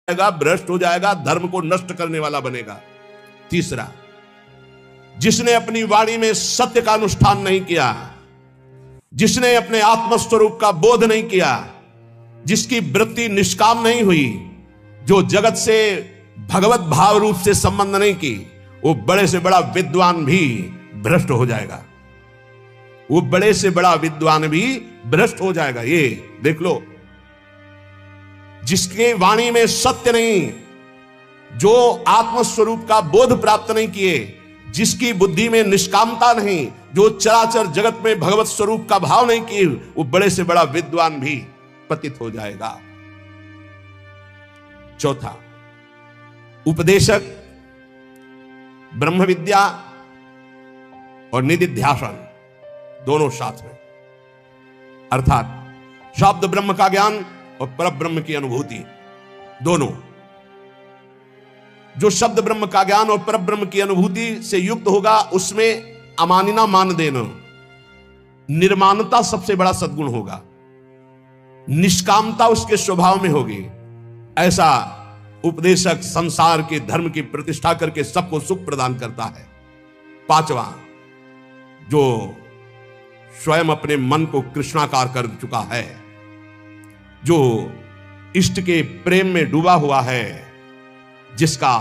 जाएगा, भ्रष्ट हो जाएगा, धर्म को नष्ट करने वाला बनेगा। तीसरा, जिसने अपनी वाणी में सत्य का अनुष्ठान नहीं किया, जिसने अपने आत्मस्वरूप का बोध नहीं किया, जिसकी वृत्ति निष्काम नहीं हुई, जो जगत से भगवत भाव रूप से संबंध नहीं की, वो बड़े से बड़ा विद्वान भी भ्रष्ट हो जाएगा। वो बड़े से बड़ा विद्वान भी भ्रष्ट हो जाएगा। ये देख लो, जिसके वाणी में सत्य नहीं, जो आत्मस्वरूप का बोध प्राप्त नहीं किए, जिसकी बुद्धि में निष्कामता नहीं, जो चराचर जगत में भगवत स्वरूप का भाव नहीं किए, वो बड़े से बड़ा विद्वान भी पतित हो जाएगा। चौथा, उपदेशक ब्रह्म विद्या और निदिध्यासन दोनों साथ में, अर्थात शब्द ब्रह्म का ज्ञान और पर ब्रह्म की अनुभूति दोनों। जो शब्द ब्रह्म का ज्ञान और पर ब्रह्म की अनुभूति से युक्त होगा, उसमें अमानिना मान देना, निर्माणता सबसे बड़ा सद्गुण होगा, निष्कामता उसके स्वभाव में होगी। ऐसा उपदेशक संसार के धर्म की प्रतिष्ठा करके सबको सुख प्रदान करता है। पांचवा, जो स्वयं अपने मन को कृष्णाकार कर चुका है, जो इष्ट के प्रेम में डूबा हुआ है, जिसका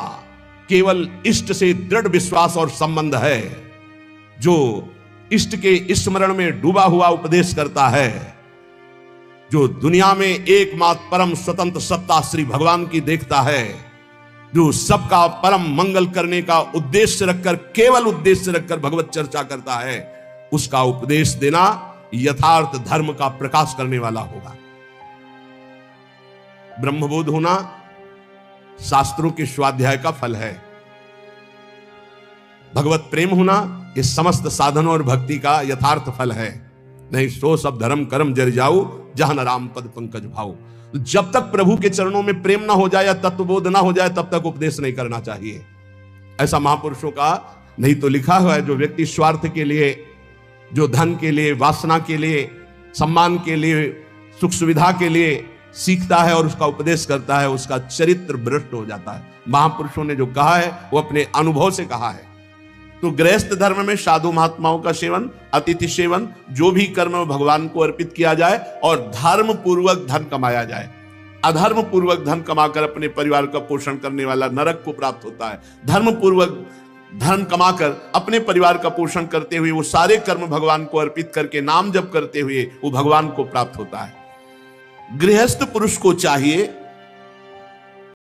केवल इष्ट से दृढ़ विश्वास और संबंध है, जो इष्ट के स्मरण में डूबा हुआ उपदेश करता है, जो दुनिया में एकमात्र परम स्वतंत्र सत्ता श्री भगवान की देखता है, जो सबका परम मंगल करने का उद्देश्य रखकर, केवल उद्देश्य रखकर भगवत चर्चा करता है, उसका उपदेश देना यथार्थ धर्म का प्रकाश करने वाला होगा। ब्रह्मबोध होना शास्त्रों के स्वाध्याय का फल है। भगवत प्रेम होना इस समस्त साधनों और भक्ति का यथार्थ फल है। नहीं सो सब धर्म कर्म जर जाऊ, जहां राम पद पंकज भाऊ। जब तक प्रभु के चरणों में प्रेम ना हो जाए या तत्वबोध ना हो जाए, तब तक उपदेश नहीं करना चाहिए। ऐसा महापुरुषों का नहीं तो लिखा हुआ है। जो व्यक्ति स्वार्थ के लिए, जो धन के लिए, वासना के लिए, सम्मान के लिए, सुख सुविधा के लिए सीखता है और उसका उपदेश करता है, उसका चरित्र भ्रष्ट हो जाता है। महापुरुषों ने जो कहा है वो अपने अनुभव से कहा है। तो गृहस्थ धर्म में साधु महात्माओं का सेवन, अतिथि सेवन, जो भी कर्म भगवान को अर्पित किया जाए और धर्म पूर्वक धन कमाया जाए। अधर्म पूर्वक धन कमाकर अपने परिवार का पोषण करने वाला नरक को प्राप्त होता है। धर्म पूर्वक धन कमाकर अपने परिवार का पोषण करते हुए वो सारे कर्म भगवान को अर्पित करके नाम जप करते हुए वो भगवान को प्राप्त होता है। गृहस्थ पुरुष को चाहिए